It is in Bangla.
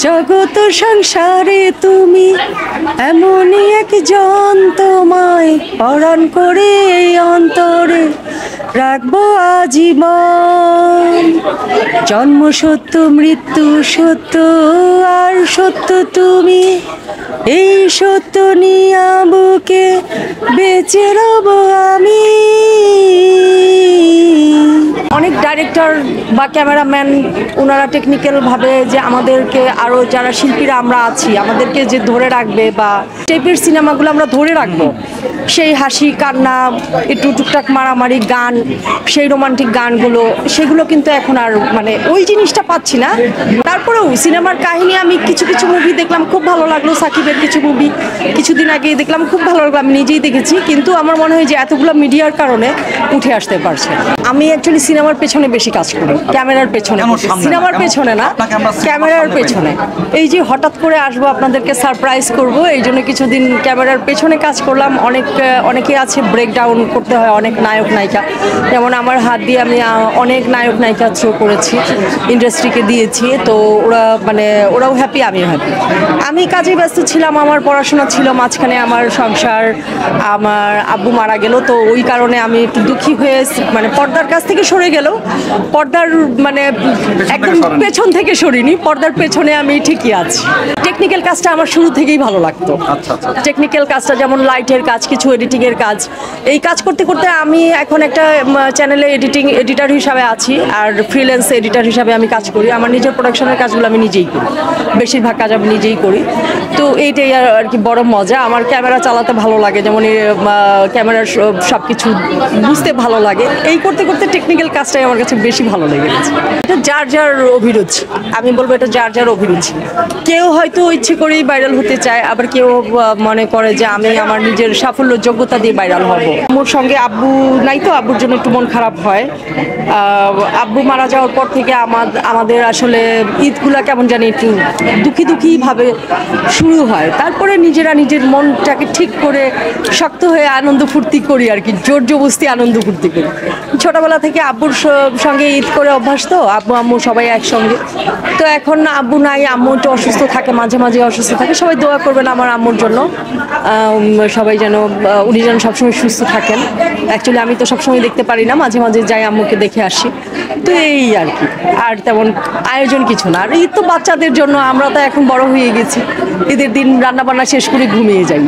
জগত সংসারে তুমি এমনই একজন, তোমায় পরাণ করে এই অন্তরে রাখবো আজীবন। জন্ম সত্য, মৃত্যু সত্য, আর সত্য তুমি। এই সত্য নিয়ে বুকে বেঁচে রব আমি। অনেক ডাইরেক্টর বা ক্যামেরাম্যান ওনারা টেকনিক্যালভাবে যে আমাদেরকে আরও যারা শিল্পীরা আমরা আছি আমাদেরকে যে ধরে রাখবে বা টাইপের সিনেমাগুলো আমরা ধরে রাখবো, সেই হাসি কান্না একটু টুকটাক মারামারি গান, সেই রোমান্টিক গানগুলো, সেগুলো কিন্তু এখন আর মানে ওই জিনিসটা পাচ্ছি না। তারপরেও সিনেমার কাহিনী আমি কিছু কিছু মুভি দেখলাম, খুব ভালো লাগলো। সাকিবের কিছু মুভি কিছুদিন আগে দেখলাম, খুব ভালো লাগলো, আমি নিজেই দেখেছি। কিন্তু আমার মনে হয় যে এতগুলো মিডিয়ার কারণে উঠে আসতে পারছে। আমি অ্যাকচুয়ালি সিনেমার পেছনে বেশি কাজ করি, ক্যামেরার পেছনে। সিনেমার পেছনে না, ক্যামেরার পেছনে। এই যে হঠাৎ করে আসবো, আপনাদেরকে সারপ্রাইজ করব, এই জন্য কিছুদিন ক্যামেরার পেছনে কাজ করলাম। অনেকে আছে ব্রেকডাউন করতে হয়, অনেক নায়ক নায়িকা, যেমন আমার হাত দিয়ে আমি অনেক নায়ক নায়িকা থ্রো করেছি, ইন্ডাস্ট্রিকে দিয়েছি। তো ওরাও হ্যাপি, আমিও হ্যাপি। আমি কাজে ব্যস্ত ছিলাম, আমার পড়াশোনা ছিল, মাঝখানে আমার সংসার, আমার আব্বু মারা গেল। তো ওই কারণে আমি একটু দুঃখী হয়ে পর্দার কাছ থেকে সরে গেল, পর্দার একদম পেছন থেকে সরিনি, পর্দার পেছনে আমি ঠিকই আছি। টেকনিক্যাল কাজটা আমার শুরু থেকেই ভালো লাগতো। টেকনিক্যাল কাজটা যেমন লাইটের কাজ, কিছু এডিটিংয়ের কাজ, এই কাজ করতে করতে আমি এখন একটা চ্যানেলে এডিটর হিসাবে আছি, আর ফ্রিল্যান্স এডিটর হিসাবে আমি কাজ করি। আমার নিজের প্রোডাকশনের কাজগুলো আমি নিজেই করি, বেশিরভাগ কাজ আমি নিজেই করি। তো এইটাই আর কি বড় মজা। আমার ক্যামেরা চালাতে ভালো লাগে, যেমন ক্যামেরার সব কিছু বুঝতে ভালো লাগে। এই করতে করতে টেকনিক্যাল কাজটাই আমার কাছে বেশি ভালো লেগেছে। এটা যার যার অভিরুচি, আমি বলবো এটা যার যার অভিরুচি। কেউ হয়তো ইচ্ছে করেই ভাইরাল হতে চায়, আবার কেউ মনে করে যে আমি আমার নিজের সাফল্য যোগ্যতা দিয়ে ভাইরাল হব। আমার সঙ্গে আব্বু নাই, তো আব্বুর জন্য একটু মন খারাপ হয়। আব্বু মারা যাওয়ার পর থেকে আমাদের আসলে ঈদগুলা কেমন জানি একটু দুঃখীভাবে শুরু হয়। তারপরে নিজেরা নিজের মনটাকে ঠিক করে শক্ত হয়ে আনন্দ ফুর্তি করি আর কি, জোর জবস্তি আনন্দ ফুর্তি করি। ছোটবেলা থেকে আব্বুর সঙ্গে ঈদ করে অভ্যাস, তো আব্বু আম্মু সবাই একসঙ্গে। তো এখন আব্বু নাই, আম্মু একটু অসুস্থ থাকে, মাঝে মাঝে অসুস্থ থাকে। সবাই দোয়া করবেন আমার আম্মুর জন্য, সবাই যেন উনি যেন সবসময় সুস্থ থাকেন। অ্যাকচুয়ালি আমি তো সবসময় দেখতে পারি না, মাঝে মাঝে যাই আম্মুকে দেখে আসি। তো এই আর কি, আর তেমন আয়োজন কিছু না। আর ঈদ তো বাচ্চাদের জন্য, আমরা তো এখন বড় হয়ে গেছি, ঈদের দিন রান্না বান্না শেষ করে ঘুমিয়ে যাই।